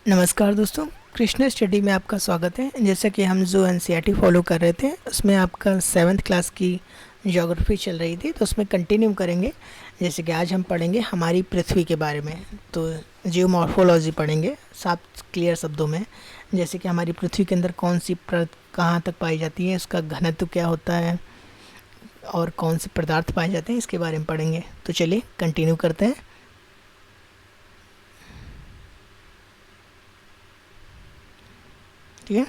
नमस्कार दोस्तों, कृष्णा स्टडी में आपका स्वागत है। जैसा कि हम जो एनसीईआरटी फॉलो कर रहे थे उसमें आपका 7th क्लास की ज्योग्राफी चल रही थी, तो उसमें कंटिन्यू करेंगे। जैसे कि आज हम पढ़ेंगे हमारी पृथ्वी के बारे में, तो जियोमॉर्फोलॉजी पढ़ेंगे साफ क्लियर शब्दों में। जैसे कि हमारी पृथ्वी के अंदर कौन सी परत कहाँ तक पाई जाती है, उसका घनत्व क्या होता है और कौन से पदार्थ पाए जाते हैं, इसके बारे में पढ़ेंगे। तो चलिए कंटिन्यू करते हैं। ठीक है।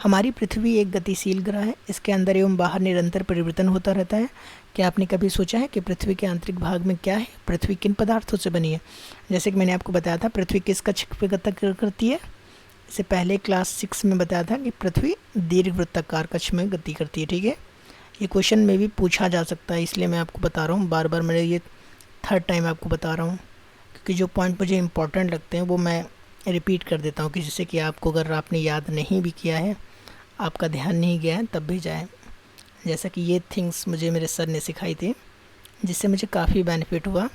हमारी पृथ्वी एक गतिशील ग्रह है। इसके अंदर एवं बाहर निरंतर परिवर्तन होता रहता है। क्या आपने कभी सोचा है कि पृथ्वी के आंतरिक भाग में क्या है, पृथ्वी किन पदार्थों से बनी है? जैसे कि मैंने आपको बताया था पृथ्वी किस कक्ष पे गति करती है। इससे पहले क्लास 6 में बताया था कि पृथ्वी दीर्घवृत्ताकार कक्ष में गति करती है। ठीक है, ये क्वेश्चन में भी पूछा जा सकता है, इसलिए मैं आपको बता रहा हूँ। बार बार मैंने ये थर्ड टाइम आपको बता रहा हूँ, क्योंकि जो पॉइंट मुझे इंपॉर्टेंट लगते हैं वो मैं रिपीट कर देता हूँ, कि जिससे कि आपको अगर आपने याद नहीं भी किया है, आपका ध्यान नहीं गया है, तब भी जाए। जैसा कि ये थिंग्स मुझे मेरे सर ने सिखाई थी, जिससे मुझे काफ़ी बेनिफिट हुआ।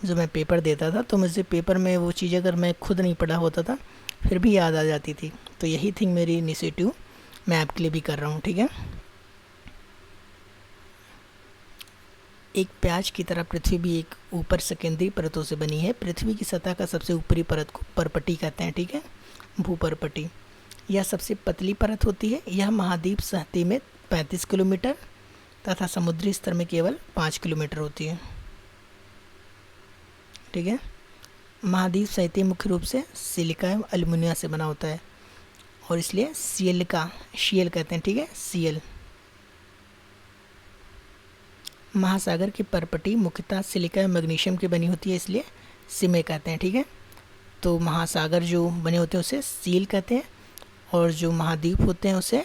जो मैं पेपर देता था तो मुझे पेपर में वो चीज़ अगर मैं खुद नहीं पढ़ा होता था फिर भी याद आ जाती थी। तो यही थिंग मेरी इनिशिएटिव मैं आपके लिए भी कर रहा हूँ। ठीक है। एक प्याज की तरह पृथ्वी भी एक ऊपर सेकेंडरी परतों से बनी है। पृथ्वी की सतह का सबसे ऊपरी परत को परपटी कहते हैं। ठीक है, भूपरपटी। यह सबसे पतली परत होती है। यह महाद्वीप सतह में 35 किलोमीटर तथा समुद्री स्तर में केवल 5 किलोमीटर होती है। ठीक है। महाद्वीप सतह मुख्य रूप से सिलिका एवं एल्युमिनियम से बना होता है, और इसलिए शियल कहते हैं। ठीक है, सीएल। महासागर की परपटी मुख्यतः सिलिका एवं मैग्नीशियम की बनी होती है, इसलिए सिमे कहते हैं। ठीक है, तो महासागर जो बने होते हैं उसे सील कहते हैं, और जो महाद्वीप होते हैं उसे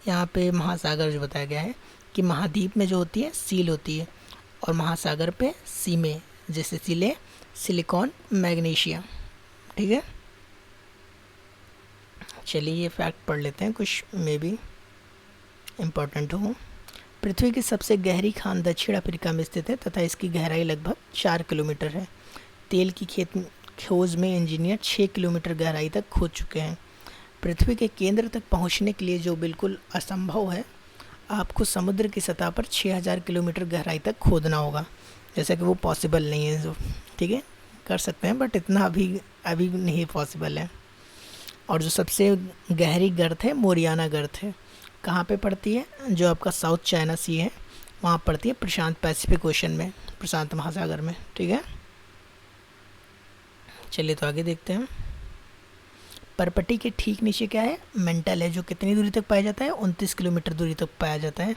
यहाँ पे महासागर जो बताया गया है कि महाद्वीप में जो होती है सील होती है, और महासागर पे सीमे, जैसे सिले, सिलिकॉन, मैग्नीशियम। ठीक है, चलिए ये फैक्ट पढ़ लेते हैं, कुछ मे बी इम्पोर्टेंट हो। पृथ्वी की सबसे गहरी खान दक्षिण अफ्रीका में स्थित है तथा इसकी गहराई लगभग 4 किलोमीटर है। तेल की खोज में इंजीनियर 6 किलोमीटर गहराई तक खोद चुके हैं। पृथ्वी के केंद्र तक पहुंचने के लिए, जो बिल्कुल असंभव है, आपको समुद्र की सतह पर 6000 किलोमीटर गहराई तक खोदना होगा। जैसा कि वो पॉसिबल नहीं है। जो ठीक है, कर सकते हैं, बट इतना अभी नहीं पॉसिबल है। और जो सबसे गहरी गर्त है मोरियाना गर्त है। कहाँ पे पड़ती है? जो आपका साउथ चाइना सी है वहाँ पड़ती है, प्रशांत पैसिफिक ओशन में, प्रशांत महासागर में। ठीक है, चलिए तो आगे देखते हैं। परपटी के ठीक नीचे क्या है? मेंटल है, जो कितनी दूरी तक पाया जाता है? 29 किलोमीटर दूरी तक पाया जाता है।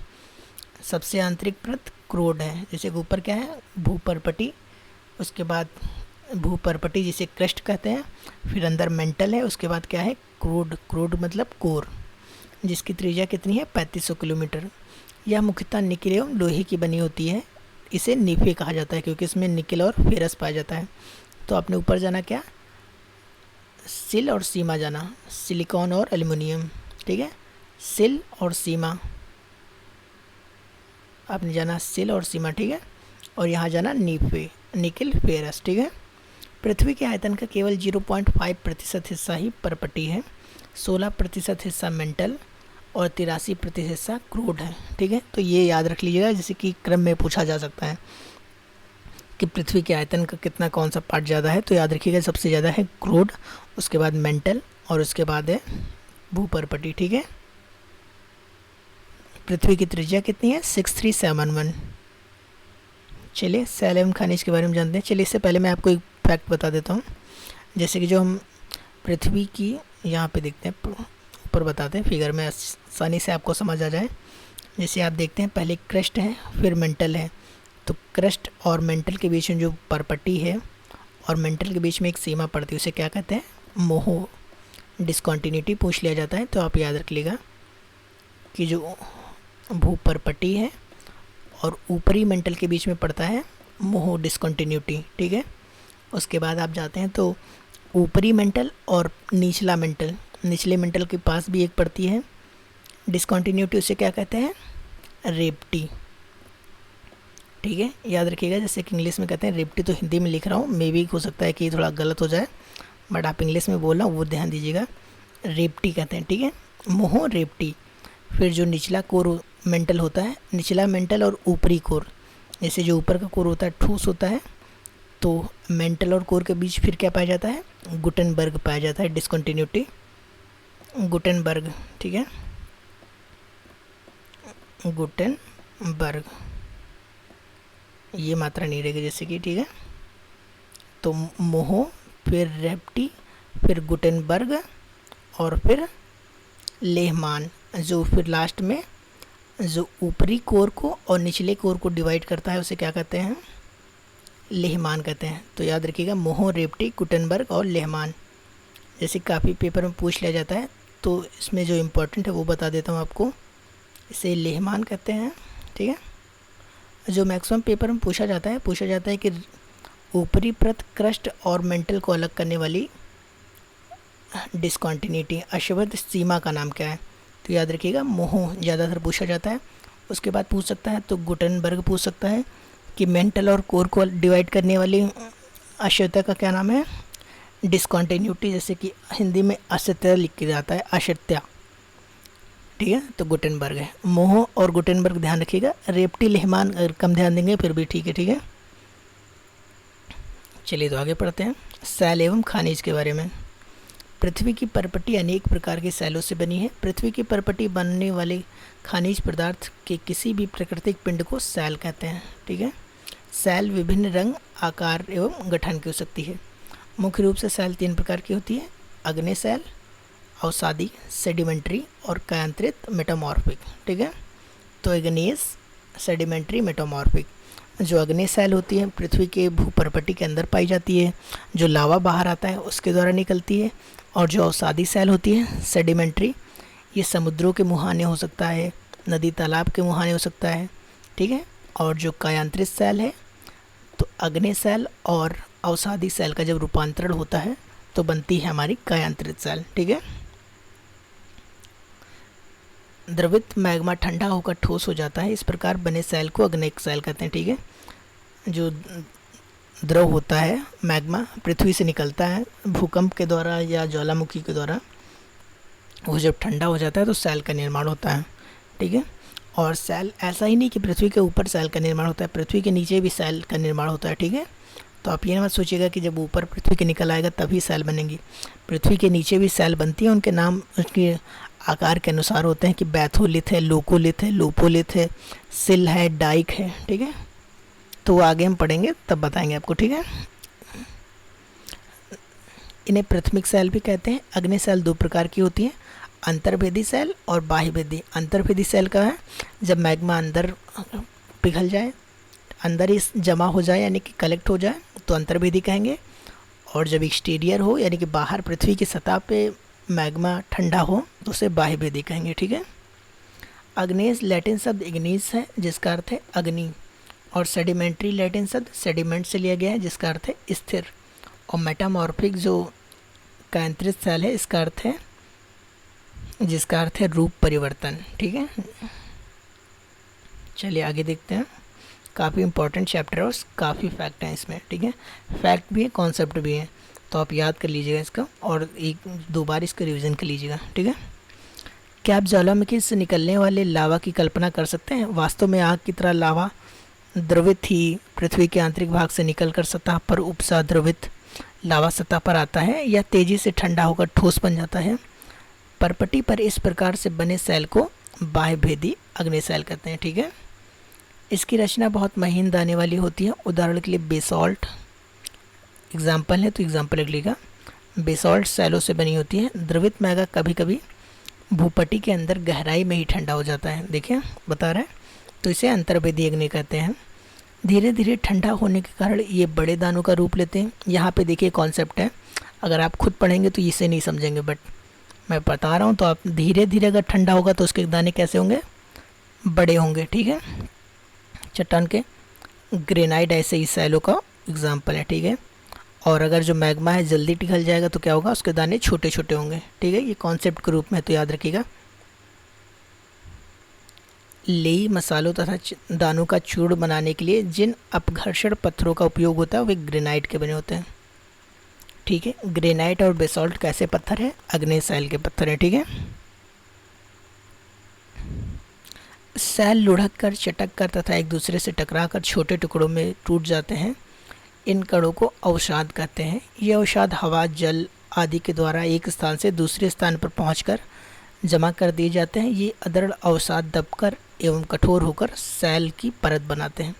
सबसे आंतरिक परत क्रोड है। जैसे ऊपर क्या है? भूपरपटी, उसके बाद भूपरपटी जिसे क्रस्ट कहते हैं, फिर अंदर मेंटल है, उसके बाद क्या है? क्रोड मतलब कोर, जिसकी त्रिज्या कितनी है? 3500 किलोमीटर। यह मुख्यतः निकेल एवं लोहे की बनी होती है। इसे नीफे कहा जाता है क्योंकि इसमें निकेल और फेरस पाया जाता है। तो आपने ऊपर जाना क्या? सिल और सीमा जाना, सिलिकॉन और एल्युमिनियम। ठीक है, सिल और सीमा आपने जाना, सिल और सीमा। ठीक है, और यहाँ जाना नीफे, निकेल, फेरस। ठीक है। पृथ्वी के आयतन का केवल 0.5% हिस्सा ही परपटी है, 16% हिस्सा मेंटल और 83% हिस्सा क्रूड है। ठीक है, तो ये याद रख लीजिएगा, जैसे कि क्रम में पूछा जा सकता है कि पृथ्वी के आयतन का कितना कौन सा पार्ट ज़्यादा है। तो याद रखिएगा सबसे ज़्यादा है क्रूड, उसके बाद मेंटल, और उसके बाद है भूपरपटी। ठीक है, पृथ्वी की त्रिज्या कितनी है? 6371। चलिए सैलियम खनिज के बारे में जानते हैं। चलिए इससे पहले मैं आपको एक फैक्ट बता देता हूँ। जैसे कि जो हम पृथ्वी की यहाँ पे देखते हैं, ऊपर बताते हैं फिगर में, आसानी से आपको समझ आ जाए। जैसे आप देखते हैं पहले क्रस्ट है, फिर मेंटल है। तो क्रस्ट और मेंटल के बीच में जो परपट्टी है और मेंटल के बीच में एक सीमा पड़ती है, उसे क्या कहते हैं? मोहो डिसकॉन्टीन्यूटी पूछ लिया जाता है। तो आप याद रख लीजिएगा कि जो भूपरपट्टी है और ऊपरी मेंटल के बीच में पड़ता है मोहो डिसकॉन्टीन्यूटी। ठीक है, उसके बाद आप जाते हैं तो ऊपरी मेंटल और निचला मेंटल, निचले मेंटल के पास भी एक पड़ती है डिसकॉन्टीन्यूटी, उसे क्या कहते हैं? रेप्टी। ठीक है, याद रखिएगा। जैसे कि इंग्लिश में कहते हैं रेप्टी, तो हिंदी में लिख रहा हूँ, मे भी हो सकता है कि थोड़ा गलत हो जाए, बट आप इंग्लिश में बोल रहा हूँ वो ध्यान दीजिएगा। रेप्टी कहते हैं, ठीक है, मोहो रेप्टी। फिर जो निचला कोर मेंटल होता है, निचला मेंटल और ऊपरी कोर, जैसे जो ऊपर का कोर होता है ठोस होता है, तो मेंटल और कोर के बीच फिर क्या पाया जाता है, गुटेनबर्ग पाया जाता है, डिसकंटिन्यूटी, गुटेनबर्ग, ठीक है, गुटेनबर्ग, ये मात्रा नहीं रहेगी जैसे कि, ठीक है। तो मोहो, फिर रेप्टी, फिर गुटेनबर्ग, और फिर लेहमान, जो फिर लास्ट में जो ऊपरी कोर को और निचले कोर को डिवाइड करता है उसे क्या कहते हैं, लेहमान कहते हैं। तो याद रखिएगा, मोहो, रेप्टी, गुटेनबर्ग और लेहमान। जैसे काफ़ी पेपर में पूछ लिया जाता है, तो इसमें जो इम्पोर्टेंट है वो बता देता हूँ आपको। इसे लेहमान कहते हैं, ठीक है। जो मैक्सिमम पेपर में पूछा जाता है कि ऊपरी परत, क्रस्ट और मेंटल को अलग करने वाली डिसकंटिन्यूटी, अशुद्ध सीमा का नाम क्या है। तो याद रखिएगा, मोहो ज़्यादातर पूछा जाता है। उसके बाद पूछ सकता है तो गुटेनबर्ग पूछ सकता है कि मेंटल और कोर को डिवाइड करने वाली अशुद्धता का क्या नाम है, डिसकंटिन्यूटी, जैसे कि हिंदी में असत्य लिख के जाता है, असत्या, ठीक है। तो गुटेनबर्ग है। मोहो और गुटेनबर्ग ध्यान रखिएगा। रेप्टी, लेहमान अगर कम ध्यान देंगे फिर भी ठीक है, ठीक है। चलिए तो आगे पढ़ते हैं सेल एवं खनिज के बारे में। पृथ्वी की परपटी अनेक प्रकार के सेलों से बनी है। पृथ्वी की परपटी बनने वाले खनिज पदार्थ के किसी भी प्राकृतिक पिंड को सेल कहते हैं, ठीक है। सेल विभिन्न रंग, आकार एवं गठन की हो सकती है। मुख्य रूप से सेल 3 प्रकार की होती है, अग्नि सेल, अवसादी, सेडिमेंट्री और कायांतरित मेटामॉर्फिक, ठीक है। तो अग्नेयस, सेडिमेंट्री, मेटामॉर्फिक। जो अग्नि सेल होती है पृथ्वी के भूपरपटी के अंदर पाई जाती है, जो लावा बाहर आता है उसके द्वारा निकलती है। और जो अवसादी सेल होती है, सेडिमेंट्री, ये समुद्रों के मुहाने हो सकता है, नदी तालाब के मुहाने हो सकता है, ठीक है। और जो कायांतरित सेल है, तो अग्नि सेल और अवसादी सेल का जब रूपांतरण होता है तो बनती है हमारी कायांतरित सेल, ठीक है। द्रवित मैग्मा ठंडा होकर ठोस हो जाता है, इस प्रकार बने सेल को अग्नेयिक सेल कहते हैं, ठीक है। जो द्रव होता है मैग्मा पृथ्वी से निकलता है भूकंप के द्वारा या ज्वालामुखी के द्वारा, वो जब ठंडा हो जाता है तो सेल का निर्माण होता है, ठीक है। और सेल ऐसा ही नहीं कि पृथ्वी के ऊपर सेल का निर्माण होता है, पृथ्वी के नीचे भी सेल का निर्माण होता है, ठीक है। तो आप ये मत सोचिएगा कि जब ऊपर पृथ्वी के निकल आएगा तभी सेल बनेंगी, पृथ्वी के नीचे भी सेल बनती है। उनके नाम उसके आकार के अनुसार होते हैं कि बैथोलिथ है, लोकोलिथ है, लोपोलिथ है, सिल है, डाइक है, ठीक है। तो वो आगे हम पढ़ेंगे तब बताएंगे आपको, ठीक है। इन्हें प्राथमिक सेल भी कहते हैं। अग्नि सेल 2 प्रकार की होती है, अंतर्भेदी सेल और बाह्यभेदी। अंतर्भेदी सेल का है जब मैग्मा अंदर पिघल जाए, अंदर ही जमा हो जाए यानी कि कलेक्ट हो जाए तो अंतर्भेदी कहेंगे। और जब एक्सटीरियर हो यानी कि बाहर पृथ्वी की सतह पे मैग्मा ठंडा हो तो उसे बाह्यभेदी कहेंगे, ठीक है। अग्नेयस लैटिन शब्द इग्निस है जिसका अर्थ है अग्नि, और सेडिमेंट्री लैटिन शब्द सेडिमेंट से लिया गया है जिसका अर्थ है स्थिर। और मेटामॉर्फिक जो कायांतरित सेल है इसका अर्थ है, जिसका अर्थ है रूप परिवर्तन, ठीक है। चलिए आगे देखते हैं। काफ़ी इंपॉर्टेंट चैप्टर है और काफ़ी फैक्ट हैं इसमें, ठीक है। फैक्ट भी है, कॉन्सेप्ट भी है, तो आप याद कर लीजिएगा इसका और 1-2 बार इसका रिवीजन कर लीजिएगा, ठीक है। क्या आप ज्वालामुखी से निकलने वाले लावा की कल्पना कर सकते हैं? वास्तव में आग की तरह लावा द्रवित ही पृथ्वी के आंतरिक भाग से निकलकर सतह पर उपसा द्रवित लावा सतह पर आता है या तेज़ी से ठंडा होकर ठोस बन जाता है। परपटी पर इस प्रकार से बने सेल को बाह्यभेदी अग्नि सेल कहते हैं, ठीक है। इसकी रचना बहुत महीन दाने वाली होती है। उदाहरण के लिए बेसॉल्ट एग्जाम्पल है, तो एग्जाम्पल लिख लीजिएगा। बेसॉल्ट सेलों से बनी होती है। द्रवित मैगा कभी कभी भूपट्टी के अंदर गहराई में ही ठंडा हो जाता है, देखिए बता रहा है, तो इसे अंतर्भेदी अग्नि कहते हैं। धीरे धीरे ठंडा होने के कारण ये बड़े दानों का रूप लेते हैं। यहाँ पे देखिए कॉन्सेप्ट है, अगर आप खुद पढ़ेंगे तो इसे नहीं समझेंगे, बट मैं बता रहा हूँ तो आप धीरे धीरे अगर ठंडा होगा तो उसके दाने कैसे होंगे, बड़े होंगे, ठीक है। चट्टान के ग्रेनाइट ऐसे ही सेलों का एग्जाम्पल है, ठीक है। और अगर जो मैग्मा है जल्दी पिघल जाएगा तो क्या होगा, उसके दाने छोटे छोटे होंगे, ठीक है। ये कॉन्सेप्ट के रूप में तो याद रखिएगा। लेई मसालों तथा दानों का चूर्ण बनाने के लिए जिन अपघर्षण पत्थरों का उपयोग होता है वे ग्रेनाइट के बने होते हैं। ठीक है, ग्रेनाइट और बेसॉल्ट कैसे पत्थर है? अग्नेय सैल के पत्थर है। ठीक है, सैल लुढ़क कर, चटक कर तथा एक दूसरे से टकरा कर छोटे टुकड़ों में टूट जाते हैं। इन कणों को अवसाद कहते हैं। ये अवसाद हवा, जल आदि के द्वारा एक स्थान से दूसरे स्थान पर पहुंचकर जमा कर दिए जाते हैं। ये अदृढ़ अवसाद दबकर एवं कठोर होकर सैल की परत बनाते हैं।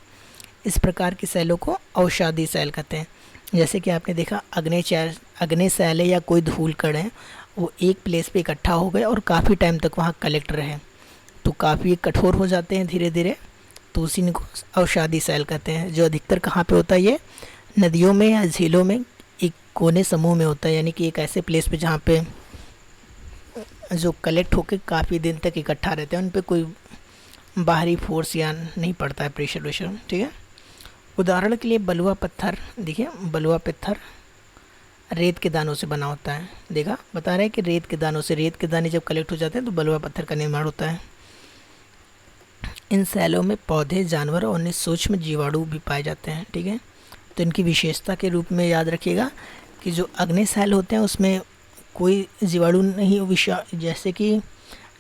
इस प्रकार की सैलों को अवसादी सैल कहते हैं। जैसे कि आपने देखा अग्नेय सैल है या कोई धूल कण है, वो एक प्लेस पे इकट्ठा हो गए और काफ़ी टाइम तक वहाँ कलेक्ट रहे, तो काफ़ी कठोर हो जाते हैं धीरे धीरे, तो उसी को अवसादी सैल कहते हैं। जो अधिकतर कहाँ पे होता है? ये नदियों में या झीलों में एक कोने समूह में होता है, यानी कि एक ऐसे प्लेस पे जहाँ पे जो कलेक्ट होकर काफ़ी दिन तक इकट्ठा रहते हैं, उन पे कोई बाहरी फोर्स या नहीं पड़ता है, प्रेशर वेशर। ठीक है, उदाहरण के लिए बलुआ पत्थर, देखिए बलुआ पत्थर रेत के दानों से बना होता है। देखा, बता रहे हैं कि रेत के दानों से, रेत के दाने जब कलेक्ट हो जाते हैं तो बलुआ पत्थर का निर्माण होता है। इन सैलों में पौधे, जानवर और अन्य सूक्ष्म जीवाणु भी पाए जाते हैं। ठीक है, तो इनकी विशेषता के रूप में याद रखिएगा कि जो अग्नि सैल होते हैं उसमें कोई जीवाणु नहीं, जैसे कि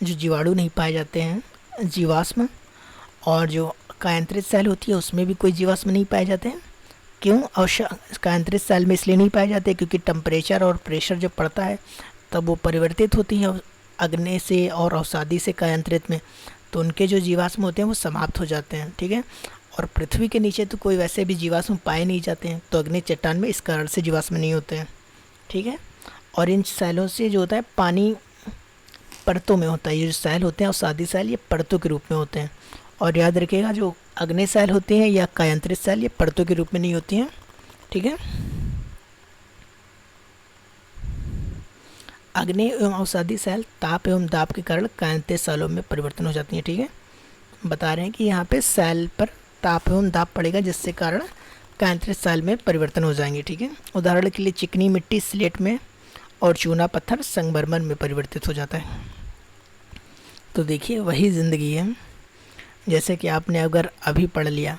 जो जीवाणु नहीं पाए जाते हैं जीवाश्म, और जो कायांतरित सैल होती है उसमें भी कोई जीवाश्म नहीं पाए जाते हैं। क्यों? कायांतरित सैल में इसलिए नहीं पाए जाते क्योंकि टेम्परेचर और प्रेशर जब पड़ता है तब वो परिवर्तित होती हैं अग्नि से और अवसादी से कायांतरित में, तो उनके जो जीवाश्म होते हैं वो समाप्त हो जाते हैं। ठीक है, और पृथ्वी के नीचे तो कोई वैसे भी जीवाश्म पाए नहीं जाते हैं, तो अग्नि चट्टान में इस कारण से जीवाश्म नहीं होते हैं। ठीक है, और इन सैलों से जो होता है पानी परतों में होता है। ये जो सैल होते हैं अवसादी सैल, ये परतों के रूप में होते हैं। और याद रखिएगा जो अग्नि सैल होते हैं या कायांतरित सैल, ये परतों के रूप में नहीं होती हैं। ठीक है, अग्नि एवं अवसादी सैल ताप एवं दाब के कारण कायांतरित सैलों में परिवर्तन हो जाती हैं। ठीक है, बता रहे हैं कि यहाँ पे सैल पर ताप एवं दाब पड़ेगा जिससे कारण कायांतरित सैल में परिवर्तन हो जाएंगे। ठीक है, उदाहरण के लिए चिकनी मिट्टी स्लेट में और चूना पत्थर संगमरमर में परिवर्तित हो जाता है। तो देखिए वही ज़िंदगी है, जैसे कि आपने अगर अभी पढ़ लिया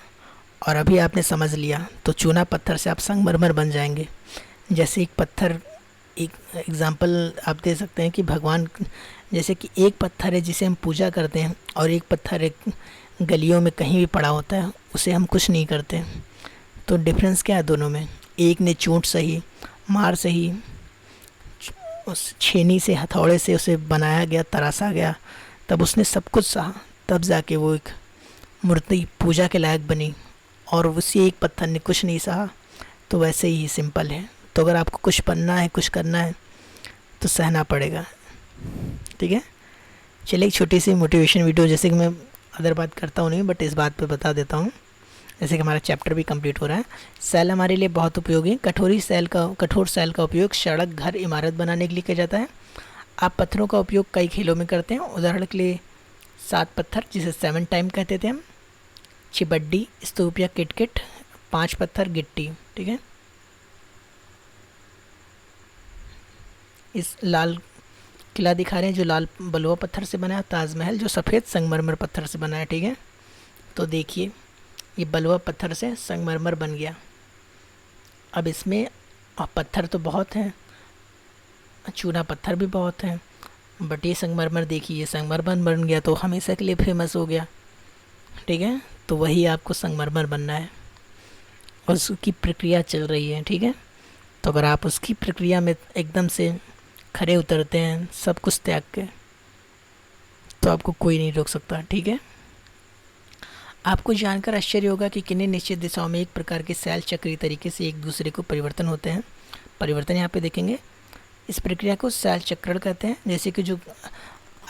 और अभी आपने समझ लिया तो चूना पत्थर से आप संगमरमर बन जाएंगे। जैसे एक पत्थर, एक एग्ज़ाम्पल आप दे सकते हैं कि भगवान, जैसे कि एक पत्थर है जिसे हम पूजा करते हैं और एक पत्थर एक गलियों में कहीं भी पड़ा होता है, उसे हम कुछ नहीं करते। तो डिफरेंस क्या है दोनों में? एक ने चोट सही, मार सही, उस छेनी से, हथौड़े से उसे बनाया गया, तराशा गया, तब उसने सब कुछ सहा, तब जाके वो एक मूर्ति पूजा के लायक बनी, और उसी एक पत्थर ने कुछ नहीं सहा। तो वैसे ही सिंपल है। तो अगर आपको कुछ बनना है, कुछ करना है, तो सहना पड़ेगा। ठीक है, चलिए एक छोटी सी मोटिवेशन वीडियो, जैसे कि मैं अदर बात करता हूँ नहीं, बट इस बात पे बता देता हूँ। जैसे कि हमारा चैप्टर भी कंप्लीट हो रहा है। सैल हमारे लिए बहुत उपयोगी है। कठोर सैल का उपयोग सड़क, घर, इमारत बनाने के लिए किया जाता है। आप पत्थरों का उपयोग कई खेलों में करते हैं। उदाहरण के लिए 7 पत्थर, जिसे 7 टाइम कहते थे हम, चिबड्डी, स्तूप या किटकिट, 5 पत्थर, गिट्टी। ठीक है, इस लाल किला दिखा रहे हैं जो लाल बलुआ पत्थर से बना है। ताजमहल जो सफ़ेद संगमरमर पत्थर से बना है। ठीक है, तो देखिए ये बलुआ पत्थर से संगमरमर बन गया। अब इसमें पत्थर तो बहुत हैं, चूना पत्थर भी बहुत हैं, बट ये संगमरमर देखिए, ये संगमरमर बन गया तो हमेशा के लिए फेमस हो गया। ठीक है, तो वही आपको संगमरमर बनना है और उसकी प्रक्रिया चल रही है। ठीक है, तो अगर आप उसकी प्रक्रिया में एकदम से खरे उतरते हैं सब कुछ त्याग के, तो आपको कोई नहीं रोक सकता। ठीक है, आपको जानकर आश्चर्य होगा कि किन्हीं निश्चित दिशाओं में एक प्रकार के सैल चक्रीय तरीके से एक दूसरे को परिवर्तन होते हैं। परिवर्तन यहाँ पे देखेंगे, इस प्रक्रिया को सैल चक्रण कहते हैं। जैसे कि जो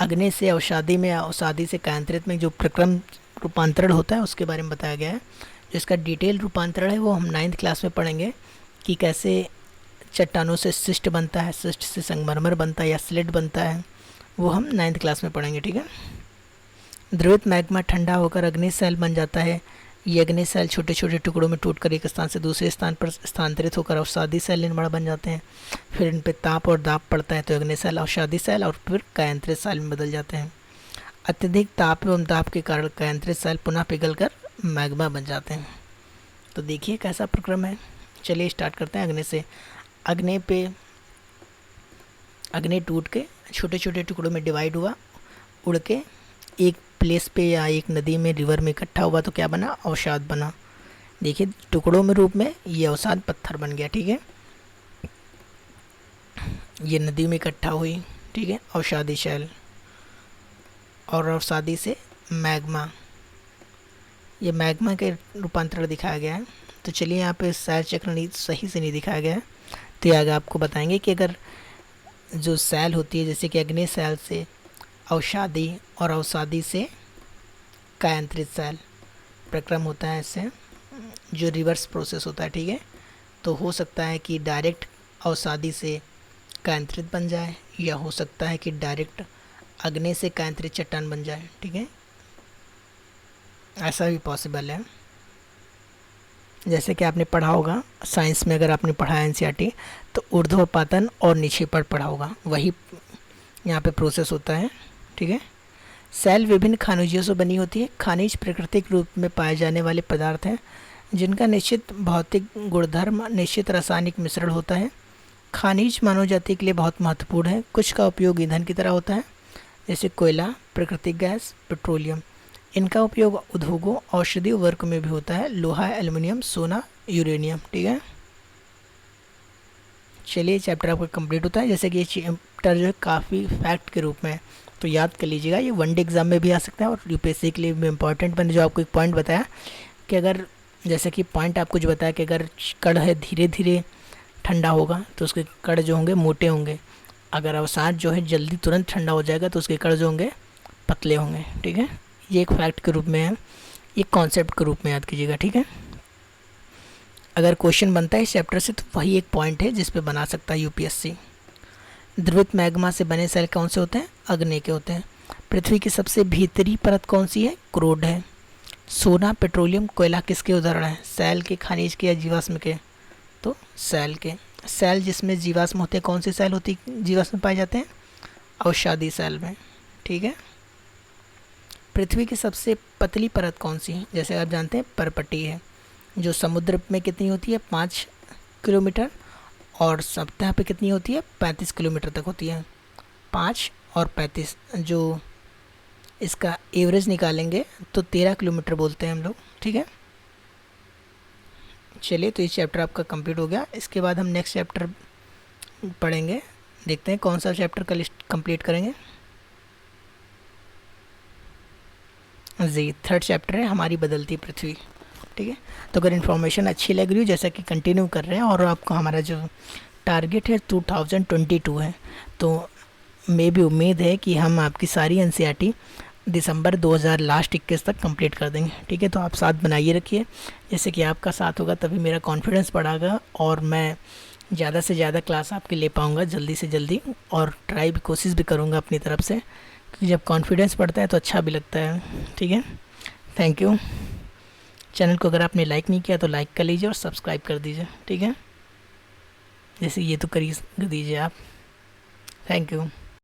अग्नि से अवसादी में, अवसादी से कायांतरित में जो प्रक्रम रूपांतरण होता है उसके बारे में बताया गया है। जो इसका डिटेल रूपांतरण है वो हम 9th क्लास में पढ़ेंगे कि कैसे चट्टानों से शिस्ट बनता है, शिस्ट से संगमरमर बनता है या स्लेट बनता है, वो हम 9th क्लास में पढ़ेंगे। ठीक है, द्रवित मैग्मा ठंडा होकर अग्नि सैल बन जाता है। ये अग्नि सैल छोटे छोटे टुकड़ों में टूटकर एक स्थान से दूसरे स्थान पर स्थानांतरित होकर अवसादी सैल निर्माण बन जाते हैं। फिर इन पर ताप और दाब पड़ता है तो अग्नि सैल, अवसादी सैल और फिर कायांतरित सैल में बदल जाते हैं। अत्यधिक ताप एवं दाब के कारण कायांतरित सेल पुनः पिघलकर मैग्मा बन जाते हैं। तो देखिए कैसा प्रक्रम है। चलिए स्टार्ट करते हैं अग्नि से। अग्नि टूट के छोटे छोटे टुकड़ों में डिवाइड हुआ, उड़ के एक प्लेस पे या एक नदी में, रिवर में इकट्ठा हुआ तो क्या बना? अवसाद बना। देखिए टुकड़ों में रूप में ये अवसाद पत्थर बन गया, ठीक है। ये नदी में इकट्ठा हुई, ठीक है, अवसादी शैल, और अवसादी से मैग्मा, ये मैग्मा के रूपांतरण दिखाया गया है। तो चलिए यहाँ पे सैल चक्र सही से नहीं दिखाया गया है, तो ये आगे आपको बताएंगे कि अगर जो सेल होती है, जैसे कि अग्नि सेल से अवसादी और अवसादी से कायांतरित सेल प्रक्रम होता है, इससे जो रिवर्स प्रोसेस होता है, ठीक है। तो हो सकता है कि डायरेक्ट अवसादी से कायांतरित बन जाए, या हो सकता है कि डायरेक्ट अग्नि से कायांतरित चट्टान बन जाए, ठीक है, ऐसा भी पॉसिबल है। जैसे कि आपने पढ़ा होगा साइंस में, अगर आपने पढ़ा है एनसीईआरटी, तो ऊर्ध्वपातन और निक्षेपण पढ़ा होगा, वही यहाँ पे प्रोसेस होता है, ठीक है। सेल विभिन्न खनिजों से बनी होती है। खनिज प्राकृतिक रूप में पाए जाने वाले पदार्थ हैं जिनका निश्चित भौतिक गुणधर्म, निश्चित रासायनिक मिश्रण होता है। खनिज मानव जाति के लिए बहुत महत्वपूर्ण है। कुछ का उपयोग ईंधन की तरह होता है, जैसे कोयला, प्राकृतिक गैस, पेट्रोलियम। इनका उपयोग उद्योगों, औषधि वर्ग में भी होता है। लोहा, एल्युमिनियम, सोना, यूरेनियम, ठीक है। चलिए चैप्टर आपका कंप्लीट होता है। जैसे कि ये चैप्टर जो है काफ़ी फैक्ट के रूप में है, तो याद कर लीजिएगा। ये वनडे एग्जाम में भी आ सकता है और यूपीएससी के लिए भी इम्पॉर्टेंट। मैंने जो आपको एक पॉइंट बताया कि अगर, जैसे कि पॉइंट आपको जो बताया कि अगर कण है धीरे धीरे ठंडा होगा तो उसके कण जो होंगे मोटे होंगे, अगर अवसाद जो है जल्दी तुरंत ठंडा हो जाएगा तो उसके कण जो होंगे पतले होंगे, ठीक है। ये एक फैक्ट के रूप में है, ये कॉन्सेप्ट के रूप में याद कीजिएगा, ठीक है। अगर क्वेश्चन बनता है इस चैप्टर से तो वही एक पॉइंट है जिस पे बना सकता है यूपीएससी। द्रवित मैग्मा से बने सेल कौन से होते हैं? अग्नि के होते हैं। पृथ्वी की सबसे भीतरी परत कौन सी है? क्रोड है। सोना, पेट्रोलियम, कोयला किसके उदाहरण है? सेल के, खनिज के या जीवाश्म के? तो सेल के। सेल जिसमें जीवाश्म होते हैं, कौन सी सेल होती जीवाश्म पाए जाते हैं? अवसादी सेल में, ठीक है। पृथ्वी की सबसे पतली परत कौन सी है? जैसे आप जानते हैं परपटी है, जो समुद्र में कितनी होती है? 5 किलोमीटर, और सतह पे कितनी होती है? 35 किलोमीटर तक होती है। 5 और 35, जो इसका एवरेज निकालेंगे तो 13 किलोमीटर बोलते हैं हम लोग, ठीक है। चलिए तो ये चैप्टर आपका कंप्लीट हो गया। इसके बाद हम नेक्स्ट चैप्टर पढ़ेंगे, देखते हैं कौन सा चैप्टर का लिस्ट कंप्लीट करेंगे। जी, 3rd चैप्टर है हमारी बदलती पृथ्वी, ठीक है। तो अगर इन्फॉर्मेशन अच्छी लग रही हो, जैसा कि कंटिन्यू कर रहे हैं, और आपको हमारा जो टारगेट है 2022 है, तो मे भी उम्मीद है कि हम आपकी सारी एनसीईआरटी दिसंबर 2021 तक कंप्लीट कर देंगे, ठीक है। तो आप साथ बनाइए रखिए, जैसे कि आपका साथ होगा तभी मेरा कॉन्फिडेंस बढ़ागा और मैं ज़्यादा से ज़्यादा क्लास आपके ले पाऊँगा जल्दी से जल्दी, और ट्राई भी, कोशिश भी करूँगा अपनी तरफ से, क्योंकि जब कॉन्फिडेंस बढ़ता है तो अच्छा भी लगता है, ठीक है। Thank you. चैनल को अगर आपने लाइक नहीं किया तो लाइक कर लीजिए और सब्सक्राइब कर दीजिए, ठीक है। जैसे ये तो कर दीजिए आप। Thank you.